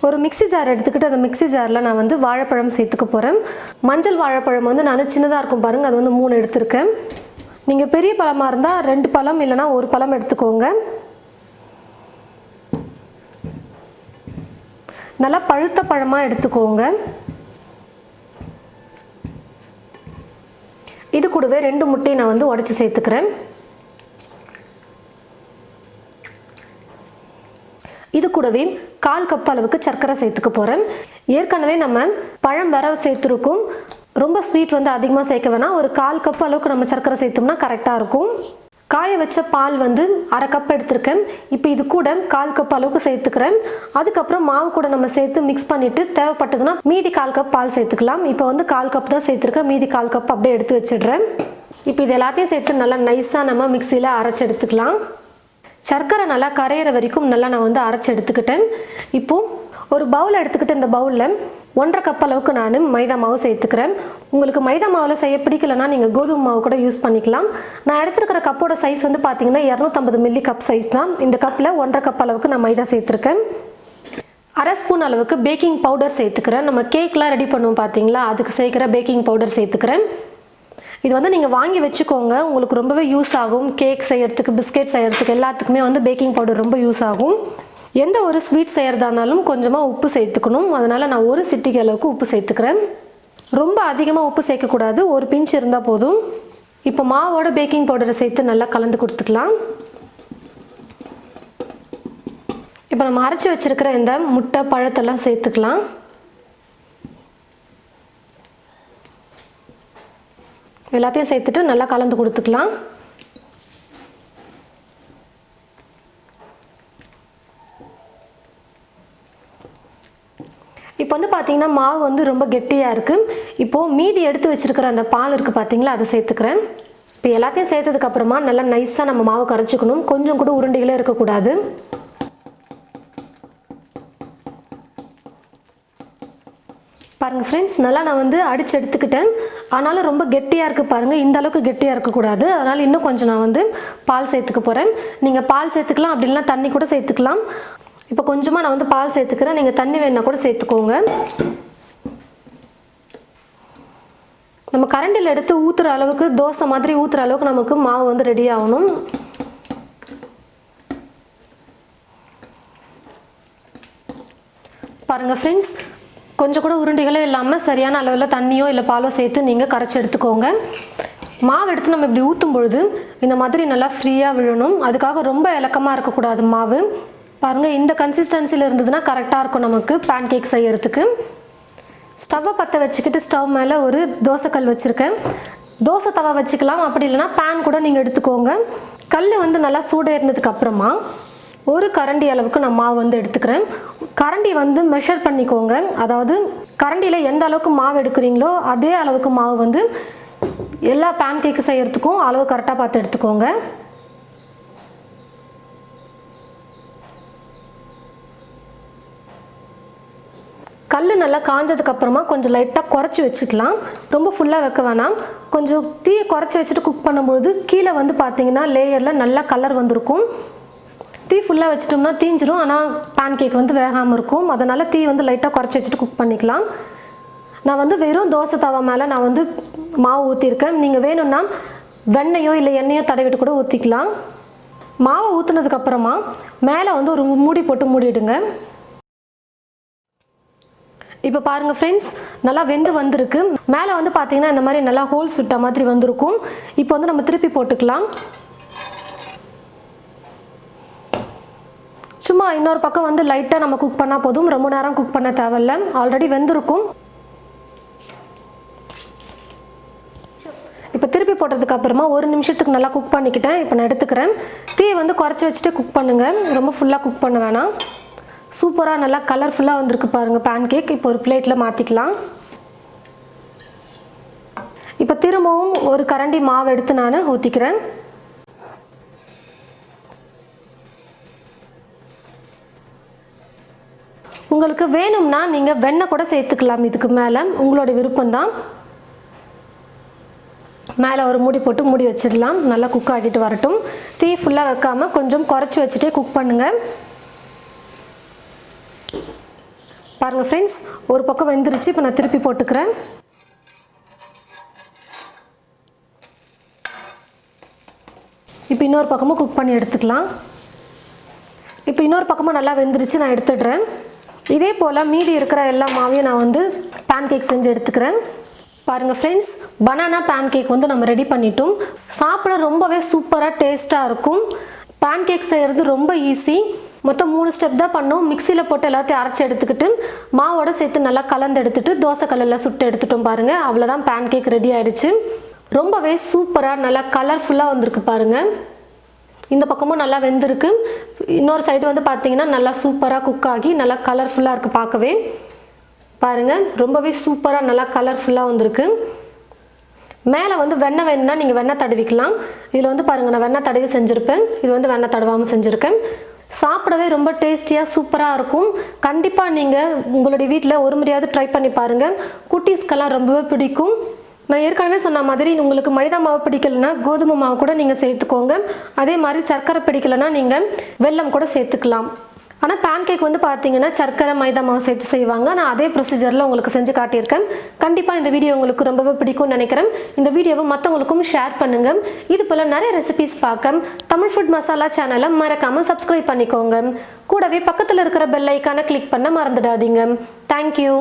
ஒரு mixie jar எடுத்துக்கிட்டு அந்த மிக்ஸி ஜாரில் நான் வந்து வாழைப்பழம் சேர்த்துக்க போகிறேன். மஞ்சள் வாழைப்பழம் வந்து நான் சின்னதாக இருக்கும் பாருங்கள், அது வந்து 3 எடுத்திருக்கேன். நீங்கள் பெரிய பழமாக இருந்தால் 2 பழம் இல்லைனா 1 பழம் எடுத்துக்கோங்க. நல்லா பழுத்த பழமாக எடுத்துக்கோங்க. இது கூடவே 2 முட்டையை நான் வந்து உடைச்சி சேர்த்துக்கிறேன். இது கூடவே 1/4 கப் அளவுக்கு சர்க்கரை சேர்த்துக்க போகிறேன். ஏற்கனவே நம்ம பழம் வேற சேர்த்துருக்கோம். ரொம்ப ஸ்வீட் வந்து அதிகமாக சேர்க்க வேணாம். ஒரு 1/4 கப் அளவுக்கு நம்ம சர்க்கரை சேர்த்தோம்னா கரெக்டாக இருக்கும். காய வச்ச பால் வந்து 1/2 கப் எடுத்திருக்கேன். இப்போ இது கூட 1/4 கப் அளவுக்கு சேர்த்துக்கிறேன். அதுக்கப்புறம் மாவு கூட நம்ம சேர்த்து மிக்ஸ் பண்ணிவிட்டு தேவைப்பட்டதுன்னா மீதி 1/4 கப் பால் சேர்த்துக்கலாம். இப்போ வந்து 1/4 கப் தான் சேர்த்துருக்கேன், மீதி 1/4 கப் அப்படியே எடுத்து வச்சிடுறேன். இப்போ இது எல்லாத்தையும் சேர்த்து நல்லா நைஸாக நம்ம மிக்சியில் அரைச்சி எடுத்துக்கலாம். சர்க்கரை நல்லா கரையிற வரைக்கும் நல்லா நான் வந்து அரைச்சி எடுத்துக்கிட்டேன். இப்போது ஒரு பவுல் எடுத்துக்கிட்டு இந்த பவுலில் 1/2 கப் அளவுக்கு நான் மைதா மாவு சேர்த்துக்கிறேன். உங்களுக்கு மைதா மாவில் செய்ய பிடிக்கலன்னா நீங்கள் கோதுமை மாவு கூட யூஸ் பண்ணிக்கலாம். நான் எடுத்துருக்கிற கப்போட சைஸ் வந்து பார்த்தீங்கன்னா 250 மில்லி கப் சைஸ் தான். இந்த கப்பில் 1/2 கப் அளவுக்கு நான் மைதா சேர்த்துருக்கேன். 1/2 ஸ்பூன் அளவுக்கு பேக்கிங் பவுடர் சேர்த்துக்கிறேன். நம்ம கேக்லாம் ரெடி பண்ணுவோம் பார்த்தீங்களா, அதுக்கு சேர்க்குற பேக்கிங் பவுடர் சேர்த்துக்கிறேன். இது வந்து நீங்கள் வாங்கி வச்சுக்கோங்க, உங்களுக்கு ரொம்பவே யூஸ் ஆகும். கேக் செய்யறதுக்கு, பிஸ்கெட் செய்யறதுக்கு எல்லாத்துக்குமே வந்து பேக்கிங் பவுடர் ரொம்ப யூஸ் ஆகும். எந்த ஒரு ஸ்வீட் செய்கிறதா இருந்தாலும் கொஞ்சமாக உப்பு சேர்த்துக்கணும். அதனால் நான் 1 சிட்டிகை அளவுக்கு உப்பு சேர்த்துக்கிறேன். ரொம்ப அதிகமாக உப்பு சேர்க்கக்கூடாது, ஒரு பிஞ்ச் இருந்தால் போதும். இப்போ மாவோட பேக்கிங் பவுடரை சேர்த்து நல்லா கலந்து கொடுத்துக்கலாம். இப்போ நம்ம அரைச்சி வச்சுருக்கிற இந்த முட்டை பழத்தெல்லாம் சேர்த்துக்கலாம். எல்லாத்தையும் சேர்த்துட்டு நல்லா கலந்து கொடுத்துக்கலாம். இப்போ வந்து பார்த்தீங்கன்னா மாவு வந்து ரொம்ப கெட்டியாக இருக்குது. இப்போது மீதி எடுத்து வச்சுருக்கிற அந்த பால் இருக்குது பார்த்தீங்களா, அதை சேர்த்துக்கிறேன். இப்போ எல்லாத்தையும் சேர்த்ததுக்கப்புறமா நல்லா நைஸாக நம்ம மாவு கரைச்சிக்கணும். கொஞ்சம் கூட உருண்டைகளே இருக்கக்கூடாது. பாருங்கள் ஃப்ரெண்ட்ஸ், நல்லா நான் வந்து அடித்து எடுத்துக்கிட்டேன். ஆனாலும் ரொம்ப கெட்டியாக இருக்குது பாருங்கள், இந்த அளவுக்கு கெட்டியாக இருக்கக்கூடாது. அதனால் இன்னும் கொஞ்சம் நான் வந்து பால் சேர்த்துக்க போகிறேன். நீங்கள் பால் சேர்த்துக்கலாம், அப்படி இல்லைனா தண்ணி கூட சேர்த்துக்கலாம். இப்போ கொஞ்சமாக நான் வந்து பால் சேர்த்துக்கிறேன், நீங்கள் தண்ணி வேணுன்னா கூட சேர்த்துக்கோங்க. நம்ம கரண்டில் எடுத்து ஊற்றுற அளவுக்கு, தோசை மாதிரி ஊற்றுற அளவுக்கு நமக்கு மாவு வந்து ரெடி ஆகணும். பாருங்கள் ஃப்ரெண்ட்ஸ், கொஞ்சம் கூட உருண்டைகளே இல்லாமல் சரியான அளவில் தண்ணியோ இல்லை பாலோ சேர்த்து நீங்கள் கரைச்சி எடுத்துக்கோங்க. மாவு எடுத்து நம்ம இப்படி ஊற்றும் பொழுது இந்த மாதிரி நல்லா ஃப்ரீயாக விழணும். அதுக்காக ரொம்ப இலக்கமாக இருக்கக்கூடாது மாவு. பாருங்கள், இந்த கன்சிஸ்டன்சியில் இருந்ததுன்னா கரெக்டாக இருக்கும் நமக்கு பேன் கேக் செய்யறதுக்கு. ஸ்டவ்வை பற்ற வச்சுக்கிட்டு ஸ்டவ் மேலே ஒரு தோசைக்கல் வச்சுருக்கேன். தோசை தவா வச்சுக்கலாம், அப்படி இல்லைனா பேன் கூட நீங்கள் எடுத்துக்கோங்க. கல் வந்து நல்லா சூடேறினதுக்கு அப்புறமா 1 கரண்டி அளவுக்கு நான் மாவு வந்து எடுத்துக்கிறேன். கரண்டி வந்து மெஷர் பண்ணிக்கோங்க. அதாவது கரண்டியில் எந்த அளவுக்கு மாவு எடுக்கிறீங்களோ அதே அளவுக்கு மாவு வந்து எல்லா பேன் கேக்கு செய்யறதுக்கும் அளவு கரெக்டாக பார்த்து எடுத்துக்கோங்க. கல் நல்லா காஞ்சதுக்கப்புறமா கொஞ்சம் லைட்டாக குறைச்சி வச்சுக்கலாம். ரொம்ப ஃபுல்லாக வைக்க வேணாம். கொஞ்சம் தீயை குறைச்சி வச்சுட்டு குக் பண்ணும்பொழுது கீழே வந்து பார்த்தீங்கன்னா லேயரில் நல்லா கலர் வந்திருக்கும். தீ ஃபுல்லாக வச்சிட்டோம்னா தீஞ்சிரும், ஆனால் பேன் கேக் வந்து வேகாமல் இருக்கும். அதனால் தீ வந்து லைட்டாக குறைச்சி வச்சுட்டு குக் பண்ணிக்கலாம். நான் வந்து வெறும் தோசை தவா மேலே நான் வந்து மாவு ஊற்றிருக்கேன். நீங்கள் வேணும்னா வெண்ணெயோ இல்லை எண்ணெயோ தடவிட்டு கூட ஊற்றிக்கலாம். மாவை ஊற்றுனதுக்கப்புறமா மேலே வந்து ஒரு மூடி போட்டு மூடிடுங்க. இப்போ பாருங்கள் ஃப்ரெண்ட்ஸ், நல்லா வெந்து வந்திருக்கு. மேலே வந்து பார்த்தீங்கன்னா இந்த மாதிரி நல்லா ஹோல்ஸ் விட்ட மாதிரி வந்திருக்கும். இப்போ வந்து நம்ம திருப்பி போட்டுக்கலாம். சும்மா இன்னொரு பக்கம் வந்து லைட்டாக நம்ம குக் பண்ணால் போதும், ரொம்ப நேரம் குக் பண்ண தேவையில்லை, ஆல்ரெடி வெந்திருக்கும். இப்போ திருப்பி போட்டதுக்கு அப்புறமா 1 நிமிஷத்துக்கு நல்லா குக் பண்ணிக்கிட்டேன். இப்போ நான் எடுத்துக்கிறேன். தீயை வந்து குறைச்சி வச்சுட்டு குக் பண்ணுங்கள், ரொம்ப ஃபுல்லாக குக் பண்ண வேணாம். சூப்பராக நல்லா கலர்ஃபுல்லாக வந்திருக்கு பாருங்கள் பேன் கேக். இப்போ ஒரு பிளேட்டில் மாற்றிக்கலாம். இப்போ திரும்பவும் 1 கரண்டி மாவு எடுத்து நான் ஊற்றிக்கிறேன். உங்களுக்கு வேணும்னா நீங்கள் வெண்ணெய் கூட சேர்த்துக்கலாம். இதுக்கு மேலே உங்களோட விருப்பம்தான். மேலே ஒரு மூடி போட்டு மூடி வச்சிடலாம். நல்லா குக் ஆகிட்டு வரட்டும். தீ ஃபுல்லாக வைக்காமல் கொஞ்சம் குறைச்சி வச்சுட்டே குக் பண்ணுங்கள். பாருங்கள் ஃப்ரெண்ட்ஸ், ஒரு பக்கம் வெந்துருச்சு. இப்போ நான் திருப்பி போட்டுக்கிறேன். இப்போ இன்னொரு பக்கமும் குக் பண்ணி எடுத்துக்கலாம். இப்போ இன்னொரு பக்கமும் நல்லா வெந்துருச்சு, நான் எடுத்துடுறேன். இதே போல் மீதி இருக்கிற எல்லா மாவையும் நான் வந்து பேன்கேக் செஞ்சு எடுத்துக்கிறேன். பாருங்கள் ஃப்ரெண்ட்ஸ், பனானா பேன்கேக் வந்து நம்ம ரெடி பண்ணிட்டோம். சாப்பிட ரொம்பவே சூப்பராக டேஸ்ட்டாக இருக்கும். பேன்கேக் செய்கிறது ரொம்ப ஈஸி. மொத்தம் 3 ஸ்டெப் தான் பண்ணோம். மிக்சியில் போட்டு எல்லாத்தையும் அரைச்சி எடுத்துக்கிட்டு மாவோடு சேர்த்து நல்லா கலந்து எடுத்துகிட்டு தோசை கல்லில் சுட்டு எடுத்துட்டோம். பாருங்கள், அவ்வளோதான், பேன்கேக் ரெடி ஆகிடுச்சு. ரொம்பவே சூப்பராக நல்லா கலர்ஃபுல்லாக வந்திருக்கு பாருங்கள். இந்த பக்கமும் நல்லா வெந்திருக்கு. இன்னொரு சைடு வந்து பார்த்தீங்கன்னா நல்லா சூப்பராக குக் ஆகி நல்லா கலர்ஃபுல்லாக இருக்குது பார்க்கவே. பாருங்கள், ரொம்பவே சூப்பராக நல்லா கலர்ஃபுல்லாக வந்திருக்கு. மேலே வந்து வெண்ணெய் வேணும்னா நீங்கள் வெண்ணெய் தடவிக்கலாம். இதில் வந்து பாருங்கள், நான் வெண்ணெய் தடவி செஞ்சுருப்பேன். இது வந்து வெண்ணெய் தடவாமல் செஞ்சுருக்கேன். சாப்பிடவே ரொம்ப டேஸ்டியாக சூப்பராக இருக்கும். கண்டிப்பாக நீங்கள் உங்களுடைய வீட்டில் ஒரு முறையாவது ட்ரை பண்ணி பாருங்கள். குட்டீஸ்க்கெல்லாம் ரொம்பவே பிடிக்கும். நான் ஏற்கனவே சொன்ன மாதிரி உங்களுக்கு மைதா மாவு பிடிக்கலைன்னா கோதுமை மாவு கூட நீங்கள் சேர்த்துக்கோங்க. அதே மாதிரி சர்க்கரை பிடிக்கலைன்னா நீங்கள் வெல்லம் கூட சேர்த்துக்கலாம். ஆனால் பேன்கேக் வந்து பார்த்தீங்கன்னா சர்க்கரை மைதா மாவு சேர்த்து செய்வாங்க. நான் அதே ப்ரொசீஜரில் உங்களுக்கு செஞ்சு காட்டியிருக்கேன். கண்டிப்பாக இந்த வீடியோ உங்களுக்கு ரொம்பவே பிடிக்கும்னு நினைக்கிறேன். இந்த வீடியோவை மற்றவங்களுக்கும் ஷேர் பண்ணுங்கள். இது போல் நிறைய ரெசிபிஸ் பார்க்க தமிழ் ஃபுட் மசாலா சேனலை மறக்காமல் சப்ஸ்கிரைப் பண்ணிக்கோங்க. கூடவே பக்கத்தில் இருக்கிற பெல் ஐக்கானை கிளிக் பண்ண மறந்துடாதீங்க. தேங்க்யூ.